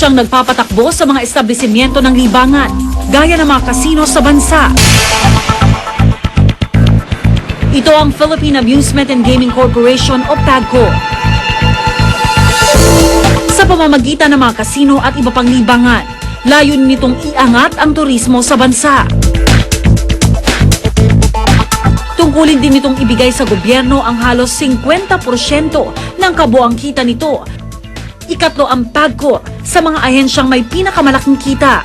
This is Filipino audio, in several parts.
ahensyang nagpapatakbo sa mga establishmento ng libangan, gaya ng mga kasino sa bansa. Ito ang Philippine Amusement and Gaming Corporation o PAGCOR. Sa pamamagitan ng mga kasino at iba pang libangan, layunin nitong iangat ang turismo sa bansa. Tungkulin din nitong ibigay sa gobyerno ang halos 50% ng kabuang kita nito. Ikatlo ang PAGCOR sa mga ahensyang may pinakamalaking kita.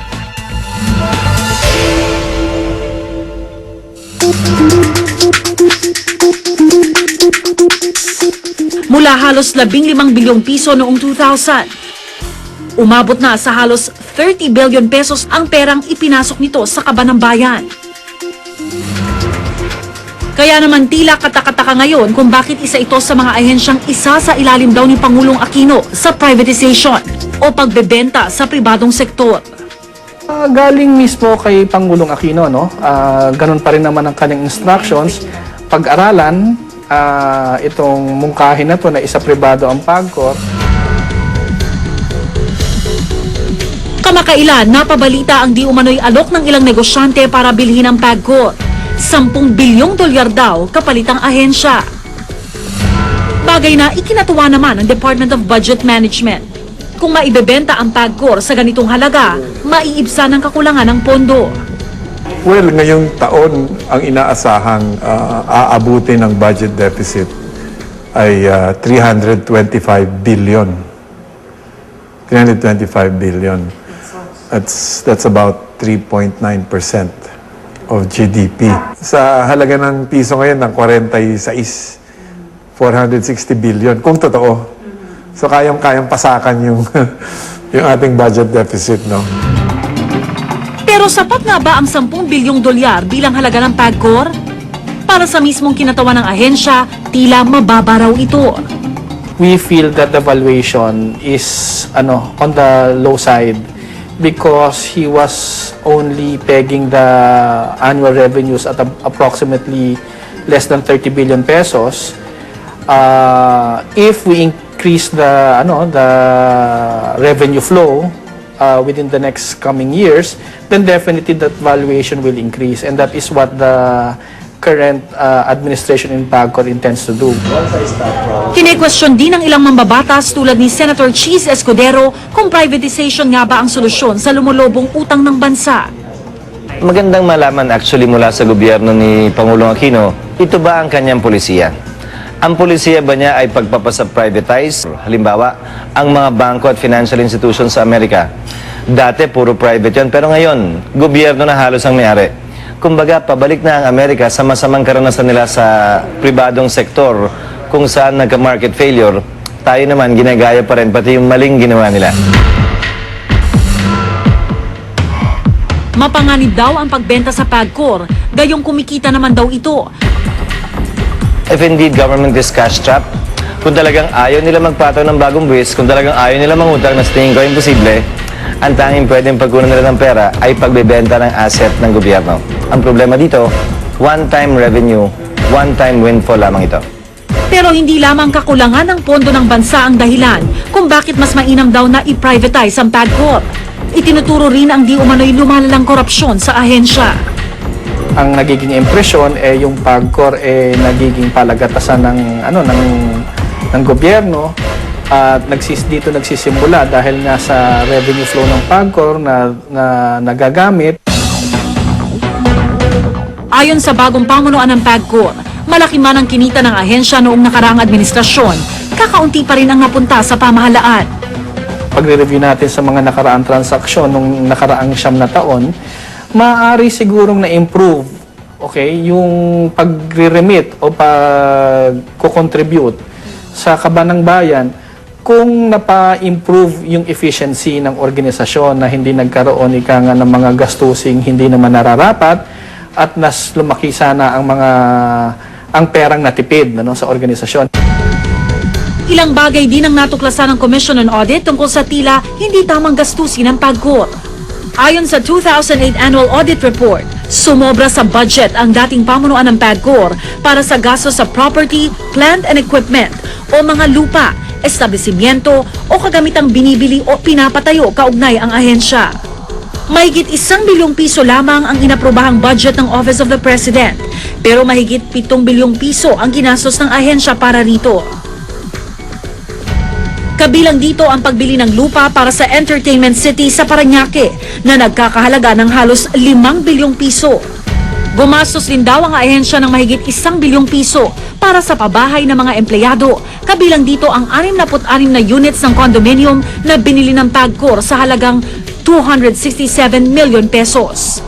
Mula halos 15 bilyong piso noong 2000, umabot na sa halos 30 billion pesos ang perang ipinasok nito sa kaban ng bayan. Kaya naman tila katakataka ngayon kung bakit isa ito sa mga ahensyang isa sa ilalim daw ni Pangulong Aquino sa privatization o pagbebenta sa pribadong sektor. Galing mismo kay Pangulong Aquino, no? Ganun pa rin naman ang kanyang instructions. Pag-aralan itong mungkahin na to na isa pribado ang PAGCOR. Kamakailan, napabalita ang di umano'y alok ng ilang negosyante para bilhin ang PAGCOR. 10 bilyong dolyar daw kapalitang ahensya. Bagay na ikinatuwa naman ng Department of Budget Management. Kung maibebenta ang PAGCOR sa ganitong halaga, maiibsan ang kakulangan ng pondo. Well, ngayong taon, ang inaasahang aabutin ng budget deficit ay 325 billion. 325 billion. That's about 3.9% of GDP. Sa halaga ng piso ngayon ng 46, 460 billion, kung totoo. So kayang pasakan yung, yung ating budget deficit, no? Pero sapat nga ba ang 10 bilyong dolyar bilang halaga ng PAGCOR? Para sa mismong kinatawan ng ahensya, tila mababa raw ito. We feel that the valuation is on the low side because he was only pegging the annual revenues at approximately less than 30 billion pesos. If we increase the revenue flow within the next coming years, then definitely that valuation will increase, and that is what the current administration in PAGCOR intends to do. Kine-question din ng ilang mambabatas tulad ni Senator Cheese Escudero kung privatization nga ba ang solusyon sa lumulobong utang ng bansa. Magandang malaman actually mula sa gobyerno ni Pangulong Aquino, ito ba ang kanyang polisiya? Ang polisiya ba niya ay pagpapasa-privatize? Halimbawa, ang mga bangko at financial institutions sa Amerika. Dati puro private yun, pero ngayon, gobyerno na halos ang may-ari. Kumbaga, pabalik na ang Amerika sa masamang karanasan nila sa pribadong sektor kung saan nagka-market failure. Tayo naman, ginagaya pa rin pati yung maling ginawa nila. Mapanganib daw ang pagbenta sa PAGCOR, gayong kumikita naman daw ito. If indeed government is cash trap, kung talagang ayaw nila magpataw ng bagong buwis, kung talagang ayaw nila mangutang na tingin ko imposible, ang tanging pwedeng pagkunan nila ng pera ay pagbebenta ng asset ng gobyerno. Ang problema dito, one-time revenue, one-time windfall lamang ito. Pero hindi lamang kakulangan ng pondo ng bansa ang dahilan kung bakit mas mainam daw na i-privatize ang PAGCOR. Itinuturo rin ang di umano'y lumalalang korupsyon sa ahensya. Ang nagiging impresyon yung PAGCOR nagiging palagatasan ng gobyerno at dito nagsisimula dahil nga sa revenue flow ng PAGCOR na nagagamit. Ayon sa bagong pamunuan ng PAGCOR, malaki man ang kinita ng ahensya noong nakaraang administrasyon, kakaunti pa rin ang napunta sa pamahalaan. Pagre-review natin sa mga nakaraang transaksyon nung nakaraang 9 na taon, maaari sigurong na-improve yung pagre-remit o pag-contribute sa kaban ng bayan kung napa-improve yung efficiency ng organisasyon na hindi nagkaroon ng mga gastusing hindi naman nararapat at nas lumaki sana ang perang natipid sa organisasyon. Ilang bagay din ang natuklasan ng Commission on Audit tungkol sa tila hindi tamang gastusin ng PAGCOR. Ayon sa 2008 Annual Audit Report, sumobra sa budget ang dating pamunuan ng PAGCOR para sa gastos sa property, plant and equipment o mga lupa, establishmento o kagamitang binibili o pinapatayo kaugnay ang ahensya. Mahigit 1 bilyong piso lamang ang inaprobahang budget ng Office of the President, pero mahigit 7 bilyong piso ang ginastos ng ahensya para rito. Kabilang dito ang pagbili ng lupa para sa Entertainment City sa Parañaque na nagkakahalaga ng halos 5 bilyong piso. Gumastos din daw ang ahensya ng mahigit 1 bilyong piso para sa pabahay ng mga empleyado. Kabilang dito ang 66 na units ng condominium na binili ng PAGCOR sa halagang 267 million pesos.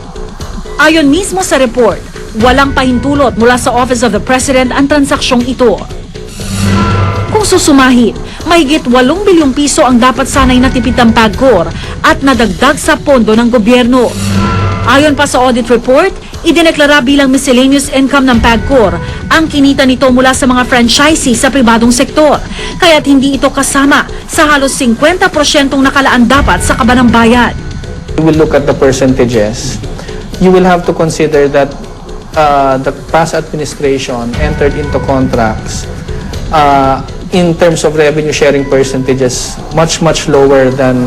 Ayon mismo sa report, walang pahintulot mula sa Office of the President ang transaksyong ito. Kung susumahin, mahigit 8 bilyong piso ang dapat sanay natipid ng PAGCOR at nadagdag sa pondo ng gobyerno. Ayon pa sa audit report, idineklara bilang miscellaneous income ng PAGCOR ang kinita nito mula sa mga franchisee sa pribadong sektor, kaya't hindi ito kasama sa halos 50% nakalaan dapat sa kaba ng bayan. You will look at the percentages. You will have to consider that the past administration entered into contracts in terms of revenue sharing percentages much lower than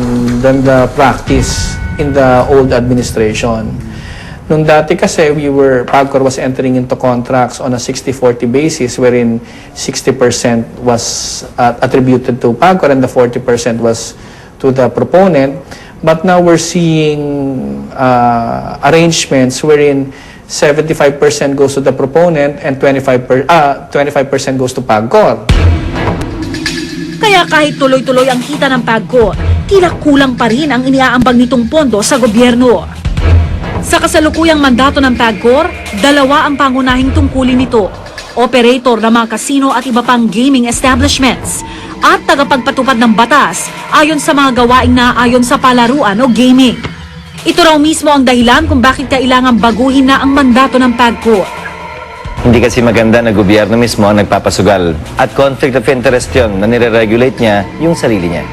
the practice in the old administration. Nung dati kasi PAGCOR was entering into contracts on a 60-40 basis wherein 60% was attributed to PAGCOR and the 40% was to the proponent. But now we're seeing arrangements wherein 75% goes to the proponent and 25% goes to PAGCOR. Kaya kahit tuloy-tuloy ang kita ng PAGCOR, tila kulang pa rin ang iniaambag nitong pondo sa gobyerno. Sa kasalukuyang mandato ng PAGCOR, 2 ang pangunahing tungkulin nito: operator ng mga kasino at iba pang gaming establishments, at tagapagpatupad ng batas ayon sa mga gawaing naayon sa palaruan o gaming. Ito raw mismo ang dahilan kung bakit kailangan baguhin na ang mandato ng PAGCOR. Hindi kasi maganda na gobyerno mismo ang nagpapasugal. At conflict of interest yun na nire-regulate niya yung sarili niya.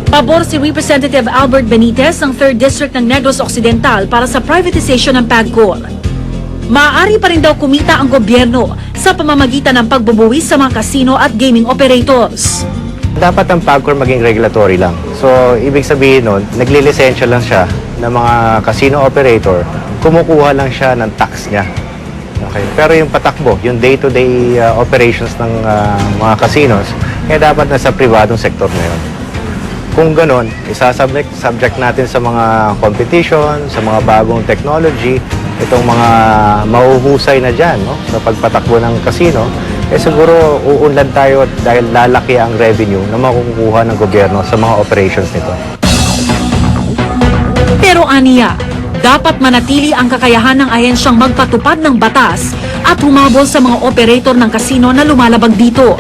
Pabor si Representative Albert Benitez ng 3rd District ng Negros Occidental para sa privatization ng PAGCOR. Maaari pa rin daw kumita ang gobyerno sa pamamagitan ng pagbubuwis sa mga casino at gaming operators. Dapat ang PAGCOR maging regulatory lang. So, ibig sabihin nun, naglilisensya lang siya ng mga casino operator, kumukuha lang siya ng tax niya. Okay. Pero yung patakbo, yung day-to-day operations ng mga casinos, dapat nasa pribadong sektor na yun. Kung ganon, subject natin sa mga competition, sa mga bagong technology, itong mga mahuhusay na dyan, no? Sa pagpatakbo ng casino, siguro uunlad tayo dahil lalaki ang revenue na makukuha ng gobyerno sa mga operations nito. Pero aniya, dapat manatili ang kakayahan ng ahensyang magpatupad ng batas at humabol sa mga operator ng kasino na lumalabag dito.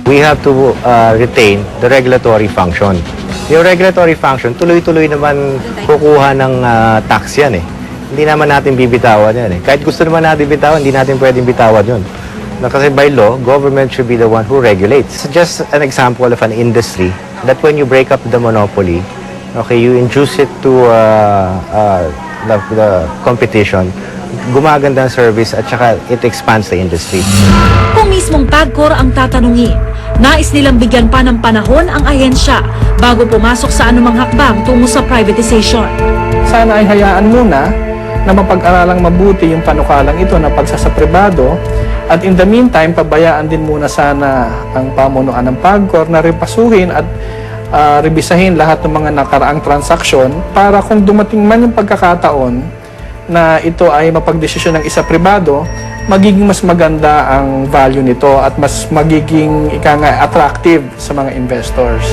We have to retain the regulatory function. Yung regulatory function, tuloy-tuloy naman kukuha ng tax yan eh. Hindi naman natin bibitawan yan eh. Kahit gusto naman natin bitawan, hindi natin pwedeng bitawan yun. Kasi by law, government should be the one who regulates. It's just an example of an industry that when you break up the monopoly, okay, you induce it to the competition, gumaganda ang service at saka it expands the industry. Kung mismong PAGCOR ang tatanungin, nais nilang bigyan pa ng panahon ang ahensya bago pumasok sa anumang hakbang tungo sa privatization. Sana ay hayaan muna na mapag-aralang mabuti yung panukalang ito na pagsasapribado, at in the meantime, pabayaan din muna sana ang pamunuan ng PAGCOR na repasuhin at rebisahin lahat ng mga nakaraang transaksyon para kung dumating man yung pagkakataon na ito ay mapagdesisyon ng isa pribado, magiging mas maganda ang value nito at mas magiging attractive sa mga investors.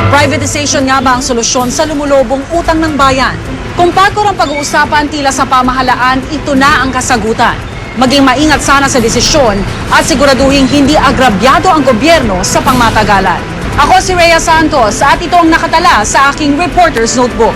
Privatization nga ba ang solusyon sa lumulobong utang ng bayan? Kung PAGCOR ang pag-uusapan tila sa pamahalaan, ito na ang kasagutan. Maging maingat sana sa desisyon at siguraduhin hindi agrabyado ang gobyerno sa pangmatagalan. Ako si Rhea Santos at ito ang nakatala sa aking Reporter's Notebook.